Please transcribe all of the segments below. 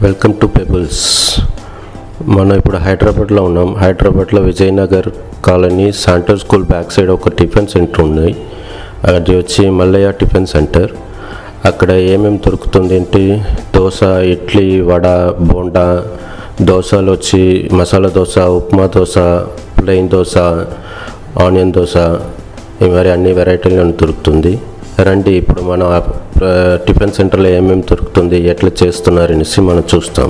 Welcome to peoples. మనం ఇప్పుడు హైదరాబాద్లో ఉన్నాం. హైదరాబాద్లో Vijayanagar colony Santner school back side ఒక టిఫిన్ సెంటర్ ఉంది. అది వచ్చి మల్లయ్య టిఫిన్ సెంటర్. అక్కడ ఏమేమి దొరుకుతుంది ఏంటి, దోశ, ఇడ్లీ, వడ, బోండా, దోశలు వచ్చి మసాలా దోశ, ఉప్మా దోశ, ప్లెయిన్ దోశ, ఆనియన్ దోశ, మరి అన్ని వెరైటీలు దొరుకుతుంది. రండి, ఇప్పుడు మనం టిఫిన్ సెంటర్లో ఏమేమి దొరుకుతుంది, ఎట్లా చేస్తున్నారనేసి మనం చూస్తాం.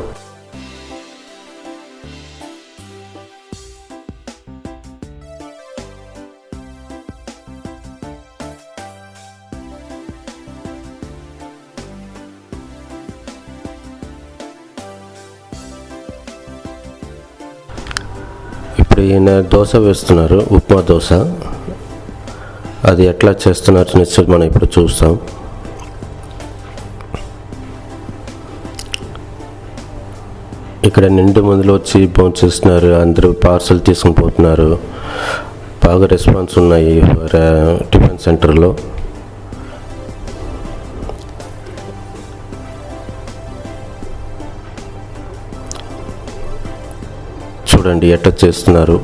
ఇప్పుడు ఈయన దోశ వేస్తున్నారు, ఉప్మా దోశ. అది ఎట్లా చేస్తున్నారు అనేసి మనం ఇప్పుడు చూస్తాం. ఇక్కడ నిండు మందిలో వచ్చి భోంచేస్తున్నారు. అందరూ పార్సల్ తీసుకుని పోతున్నారు. బాగా రెస్పాన్స్ ఉన్నాయి టిఫిన్ సెంటర్లో. చూడండి ఎట్లా చేస్తున్నారు.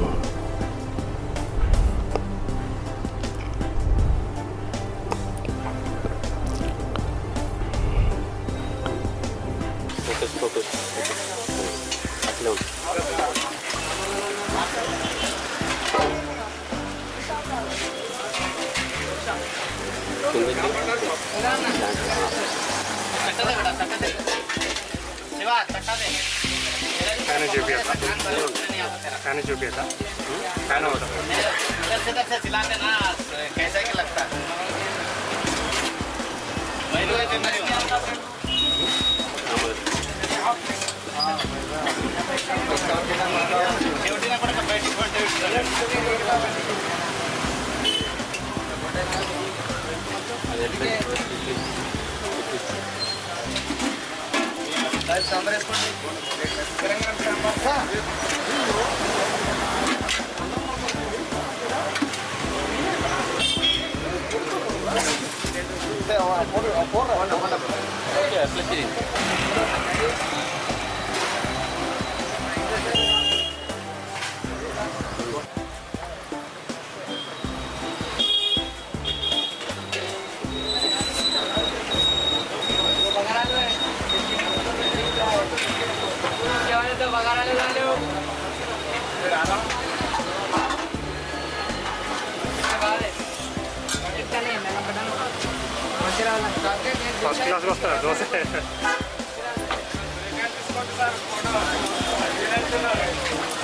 ఫస్ట్ క్లాస్కి వస్తారా దోశ?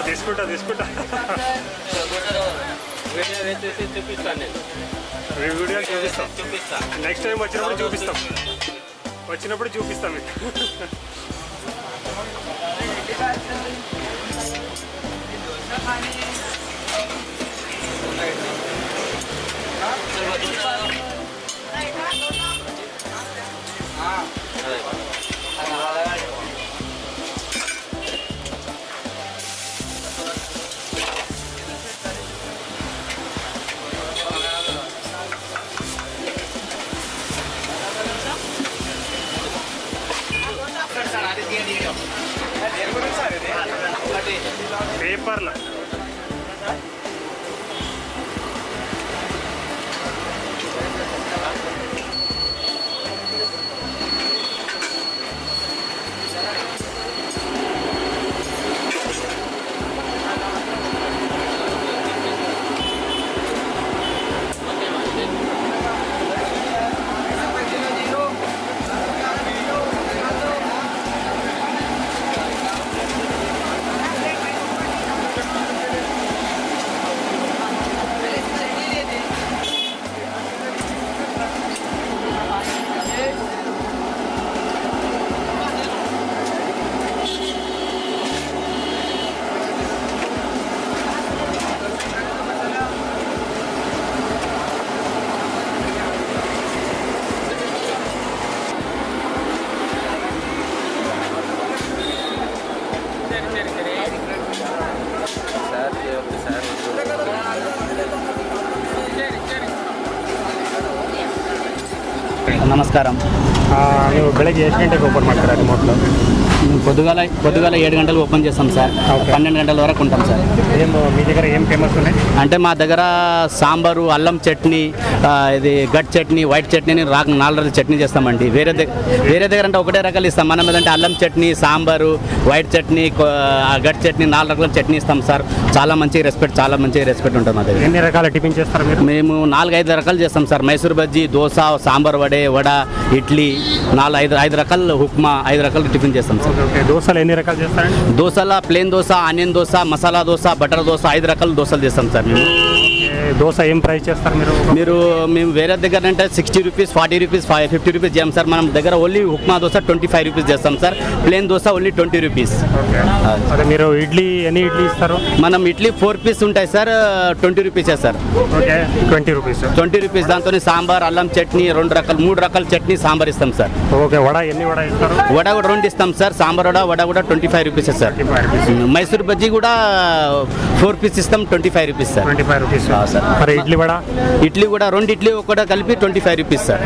తీసుకుంటా వీడియో చూపిస్తాం. నెక్స్ట్ టైం వచ్చినప్పుడు చూపిస్తాం మీకు. పేపర్లో ನಮಸ್ಕಾರ. ನೀವು ಬೆಳಗ್ಗೆ ಎಷ್ಟು ಗಂಟೆಗೆ ಓಪನ್ ಮಾಡ್ತೀರಾ ರಿಮೋಟ್ಲು? పొద్దుగాల 7 గంటలు ఓపెన్ చేస్తాం సార్. 12 గంటల వరకు ఉంటాం సార్. మీ దగ్గర ఏం ఫేమస్ ఉన్నాయి? అంటే మా దగ్గర సాంబారు, అల్లం చట్నీ, ఇది గట్ చట్నీ, వైట్ చట్నీ, 4 రకాల చట్నీ చేస్తామండి. వేరే దగ్గర అంటే ఒకటే రకాలు ఇస్తాం. మనం ఏదంటే అల్లం చట్నీ, సాంబారు, వైట్ చట్నీ, గట్ చట్నీ, 4 రకాల చట్నీ ఇస్తాం సార్. చాలా మంచి రెస్పెక్ట్ ఉంటుంది మా దగ్గర. ఎన్ని రకాల టిఫిన్ చేస్తారు మీరు? మేము 4-5 రకాలు చేస్తాం సార్. మైసూర్ బజ్జీ, దోశ, సాంబార్ వడ, ఇడ్లీ, 5 రకాల ఉప్మా, 5 రకాల టిఫిన్ చేస్తాం సార్. దోశలు ఎన్ని రకాలు చేస్తారండి? దోశల plain dosa, onion dosa, masala dosa, butter dosa, 5 రకాల దోశలు చేస్తాం సార్ మేము. దోశ ఏం ప్రైస్ చేస్తారు మేము వేరే దగ్గర అంటే 60 రూపీస్, 40 రూపీస్, 50 రూపీస్ చేయం సార్. మనం దగ్గర ఓన్లీ ఉప్మా దోశ 25 రూపీస్ చేస్తాం sir. Plain dosa only 20 rupees. అదే మీరు ఎన్ని ఇడ్లీ ఇస్తారు? మనం ఇడ్లీ 4 పీస్ ఉంటాయి సార్, 20 రూపీసే సార్. 20 రూపీస్. దాంతో సాంబార్, అల్లం చట్నీ, 3 రకాల చట్నీ, సాంబార్ ఇస్తాం సార్. వడ ఇస్తారు? వడ కూడా 2 ఇస్తాం సార్. సాంబార్ వడ కూడా 25 రూపీసే సార్. మైసూర్ బజ్జీ కూడా 4 పీస్ ఇస్తాం, 25 రూపీస్ సార్. 25 rupees sir. మరి ఇడ్లీ కూడా 2 ఇడ్లీ ఒకటి కలిపి 25 రూపీస్ సార్.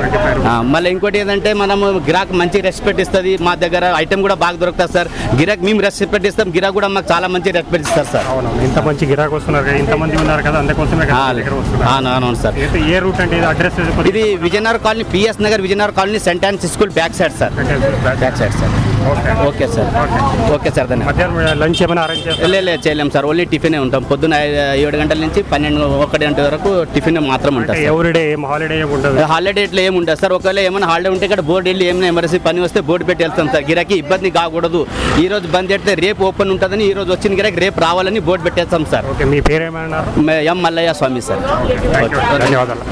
మళ్ళీ ఇంకోటి ఏంటంటే మనము గిరాక్ మంచి రెస్పెక్ట్ ఇస్తుంది. మా దగ్గర ఐటమ్ కూడా బాగా దొరుకుతుంది సార్. గిరాక్ మేము రెస్పెక్ట్ ఇస్తాం, గిరాక్ కూడా మాకు చాలా మంచి రెస్పెక్ట్ ఇస్తారు సార్. ఇంత మంచి గిరాక్ వస్తున్నారు, ఇంతమంది ఉన్నారు కదా, అందుకోసమే అవును సార్. ఏ రూట్ అంటే అడ్రస్? ఇది Vijayanagar colony, PS Nagar Vijayanagar colony, Saint Ann's school back side sir. Okay sir. Lunch ఏమైనా అరేంజ్ చేస్తారు? లేదు చేయలేం సార్. ఓన్లీ టిఫిన్ ఉంటాం. పొద్దున 7 గంటల నుంచి 1 గంట వరకు టిఫిన్ మాత్రం ఉంటుంది. ఎవ్రీడే హాలిడే ఇట్లా ఏమి ఉంటుంది సార్. ఒకవేళ ఏమైనా హాలిడే ఉంటే ఇక్కడ బోర్డు వెళ్ళి ఏమైనా ఎమర్జెన్సీ పని వస్తే బోర్డు పెట్టి వెళ్తాం సార్. గిరాకీ ఇబ్బంది కాకూడదు, ఈ రోజు బంద్ చేస్తే రేపు ఓపెన్ ఉంటుందని, ఈ రోజు వచ్చిన గిరాకీ రేపు రావాలని బోర్డు పెట్టేస్తాం సార్. మీ పేరు ఏమన్నారు? ఎం మల్లయ్య స్వామి సార్. ధన్యవాదాలు.